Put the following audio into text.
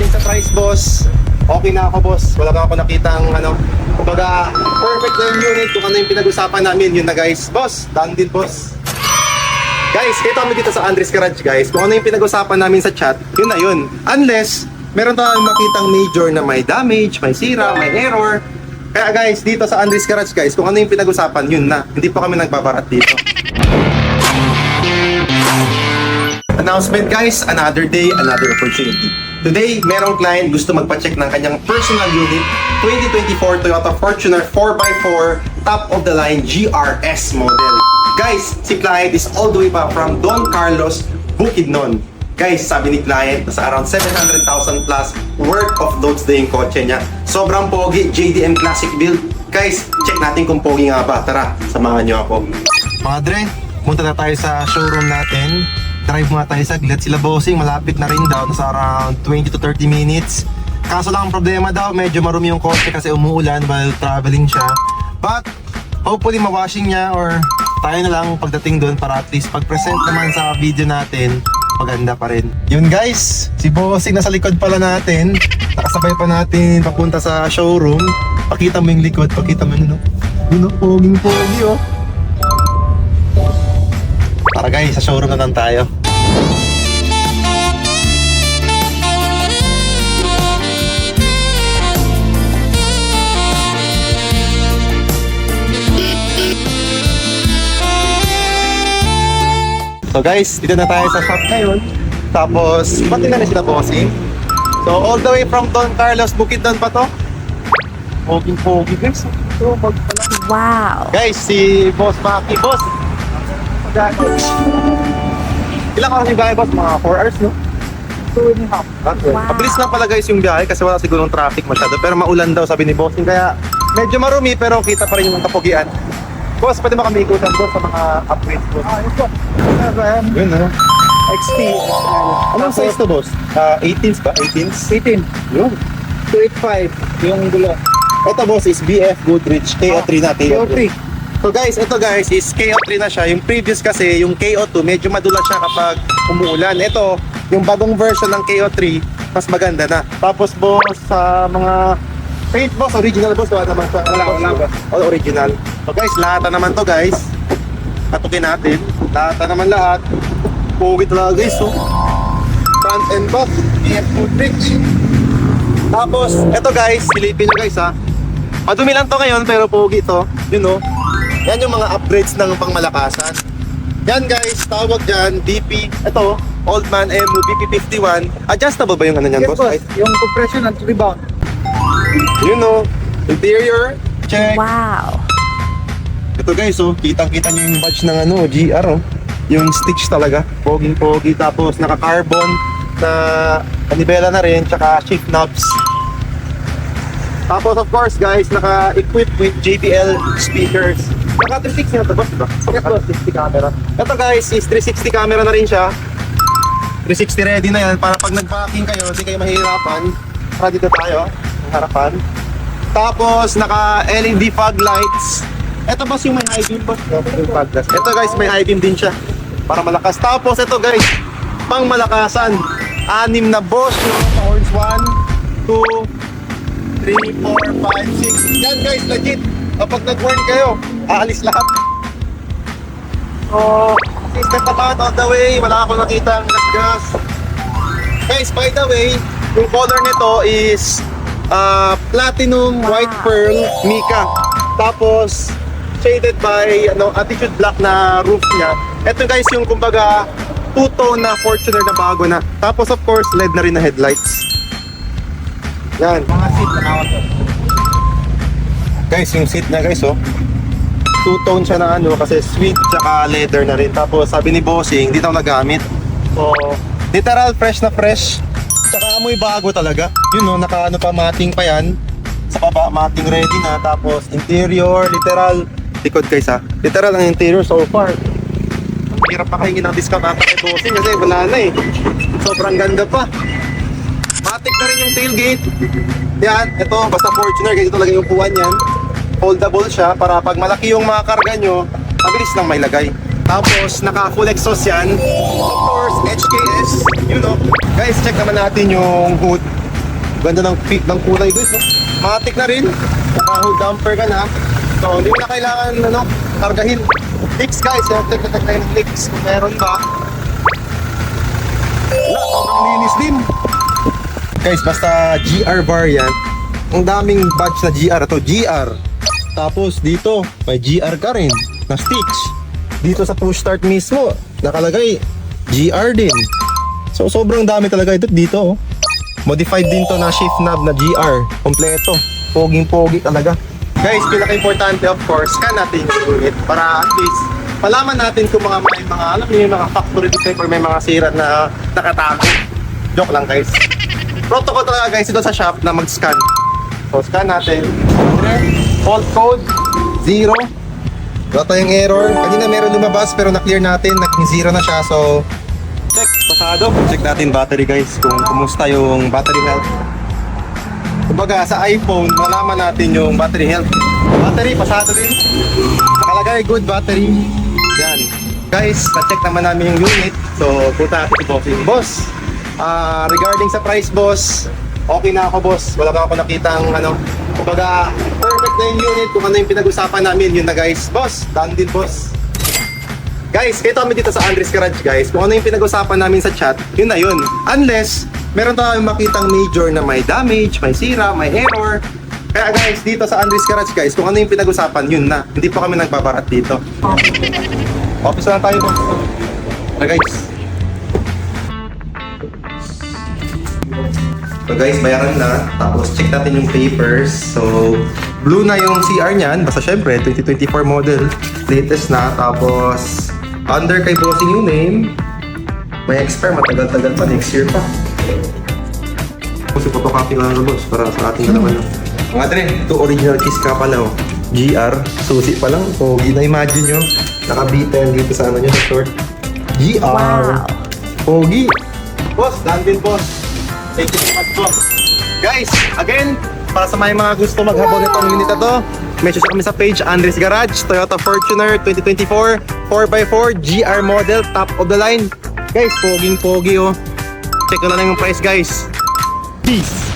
Pagdating sa price, boss, okay na ako, boss. Wala ba ako nakitang kumbaga, perfect na yung unit. Kung ano yung pinag-usapan namin, yun na guys. Boss, done din, boss. Guys, kaya kami dito sa Andres Garage, guys. Kung ano yung pinag-usapan namin sa chat, yun na yun. Unless, meron tayong makitang major na may damage, may sira, may error. Kaya guys, dito sa Andres Garage, guys, kung ano yung pinag-usapan, yun na. Hindi pa kami nagbabarat dito. Announcement guys, another day, another opportunity. Today, merong client gusto magpa-check ng kanyang personal unit 2024 Toyota Fortuner 4x4 top of the line GRS model. Guys, si client is all the way pa from Don Carlos, Bukidnon. Guys, sabi ni client, nasa around 700,000 plus worth of loads na yung kotse niya. Sobrang pogi, JDM Classic build. Guys, check natin kung pogi nga ba. Tara, samahan niyo ako. Mga dre, punta na tayo sa showroom natin. Drive muna tayo saglit. Sila bossing, malapit na rin daw. Nasa around 20 to 30 minutes. Kaso lang ang problema daw, medyo marumi yung kotse kasi umuulan while traveling siya. But, hopefully mawashing niya or tayo na lang pagdating doon para at least pag-present naman sa video natin, maganda pa rin. Yun guys, si bossing nasa likod pala natin. Nakasabay pa natin papunta sa showroom. Pakita mo yung likod, pakita mo yun. Yun o, poging-pogi oh. Tara guys, sa showroom na lang tayo. So guys, dito na tayo sa shop ngayon. Tapos, pati na sila bossing. So all the way from Don Carlos, Bukidnon pa to. Poging-pogi guys. So, Wow! guys, si Boss Maki, boss. Ilang oras yung biyahe, boss? Mga 4 hours, no? 2.5. Wow. Mabilis lang pala guys yung biyahe kasi wala sigurong traffic masyado. Pero maulan daw, sabi ni bossing. Kaya medyo marumi pero kita pa rin yung kapugian. Boss, pwede ba kami ikutan doon sa mga upgrades, boss? Ito. Yun, ano? XT. Anong size to, boss? 18s ba? 18s? 18. Yun. 285. Yung gulo. Ito, boss, is BF Goodrich. KO3 na, KO3. So guys, ito guys is KO3 na siya. Yung previous kasi, yung KO2, medyo madulas siya kapag umuulan. Ito, yung bagong version ng KO3, mas maganda na. Tapos boss, sa mga paint boss, original boss, wala naman sa Wala, boss. all original. So guys, lahat na naman to guys. Katukin natin. Lahat na naman lahat. Pogi talaga guys, oh. Front and back, BF Goodrich. Tapos, ito guys, silipin nyo guys ha. Madumi lang to ngayon pero pogi to. You know. Yan yung mga upgrades ng pangmalakasan. Yan guys, tawag dyan, DP. Ito, Old Man MU BP51. Adjustable ba yung ano nyan, Yes, boss? boss. Yung compression at rebound. You know, interior, check. Wow! Ito guys, oh, kitang-kita nyo yung badge ng GR, oh. Yung stitch talaga, poging-pogi. Tapos naka-carbon na manibela na rin, tsaka shift knobs. Tapos of course guys, naka-equip with JBL speakers. Naka 360 na ito, boss, diba? Yes, boss. 360 camera. Ito guys, is 360 camera na rin siya. 360 ready na yan para pag nag-backing kayo, hindi kayo mahihirapan. Para dito tayo, ang harapan. Tapos naka-LED fog lights. Ito boss yung may high beam, boss. Ito guys, may high beam din siya. Para malakas. Tapos ito guys, pang malakasan. 6 na boss, horns 1, 2, 3, 4, 5, 6. Yan guys, legit. Kapag nag-warn kayo, aalis lahat. So, step about on the way. Wala akong nakita ang gas-gas. Guys, by the way, yung color nito is platinum white pearl mica. Tapos, shaded by attitude black na roof niya. Ito guys yung kumbaga two-tone na Fortuner na bago na. Tapos of course, LED na rin na headlights. Yan. Mga seat na nawat. Guys, yung seat na guys, oh. Two-tone siya na kasi sweet tsaka leather na rin. Tapos sabi ni bossing, hindi daw nagamit. So, literal fresh na fresh. Tsaka amoy bago talaga. Yun no, pa mating pa yan. Sa baba, mating ready na. Tapos interior, literal. Likod guys ha. Literal ang interior so far. Hirap pa kayo ng discount ata kay bossing kasi wala na eh. Sobrang ganda pa. Matik na rin yung tailgate. Yan, ito, basta Fortuner, ganito talaga yung upuan yan. Foldable siya para pag malaki yung mga karga nyo, mabilis lang may lagay. Tapos, naka full exhaust yan. Of course, HKS, you know. Guys, check naman natin yung hood. Ganda ng fit ng kulay guys, no? Matik na rin. Naka-hood damper ka na. So, hindi mo na kailangan, kargahin. Leaks guys, check na tayo ng leaks kung meron ba. Wala, sobrang linis din. Guys, basta GR variant, ang daming badge na GR. Ito, GR. Tapos dito, may GR ka rin na stitch. Dito sa push start mismo, nakalagay GR din. So, sobrang dami talaga ito dito. Oh. Modified din to na shift knob na GR. Kompleto. Poging-pogi talaga. Guys, pinaka-importante of course, scan natin yung unit para at least malaman natin kung may mga, alam niyo, yung mga factory defect or may mga sira na nakatago. Joke lang guys. Protocol talaga guys ito sa shop na mag-scan. So, scan natin. Fault code, 0. Wala tayong error. Kanina meron lumabas pero na-clear natin. Naging 0 na siya. So, check. Pasado. Check natin battery guys kung kumusta yung battery health. Kumbaga sa iPhone, malaman natin yung battery health. Battery, pasado din. Nakalagay, good battery. Yan. Guys, na-check naman namin yung unit. So, punta natin si Bossing. Boss, regarding sa price, boss, okay na ako, boss. Wala ba ako nakitang, kumbaga, perfect na yung unit. Kung ano yung pinag-usapan namin, yun na guys. Boss, done din, boss. Guys, kayo kami dito sa Andres Garage, guys. Kung ano yung pinag-usapan namin sa chat, yun na yun. Unless, meron tayong makitang major na may damage, may sira, may error. Kaya guys, dito sa Andres Garage, guys, kung ano yung pinag-usapan, yun na. Hindi pa kami nagbabarat dito. Office lang tayo, boss. Tara, guys. So guys, bayaran na. Tapos check natin yung papers. So, blue na yung CR niyan. Basta syempre, 2024 model. Latest na. Tapos, under kay Bossing yung name. May expire, matagal-tagal pa. Next year pa. Kasi photocopy lang na boss para sa ating kalaman. Mga dre, ito original kiss ka pala. Oh. GR. Susi pa lang. Pogi na imagine nyo. Nakabitan dito sa ano nyo sa short. GR. Wow. Pogi. Boss, done din boss. Thank you so much, boss. Guys, again, para sa mga gusto maghabol nitong unit na to, message kami sa page Andres Garage, Toyota Fortuner 2024 4x4 GR model, top of the line. Guys, poging-pogi oh. Check ko lang yung price guys. Peace!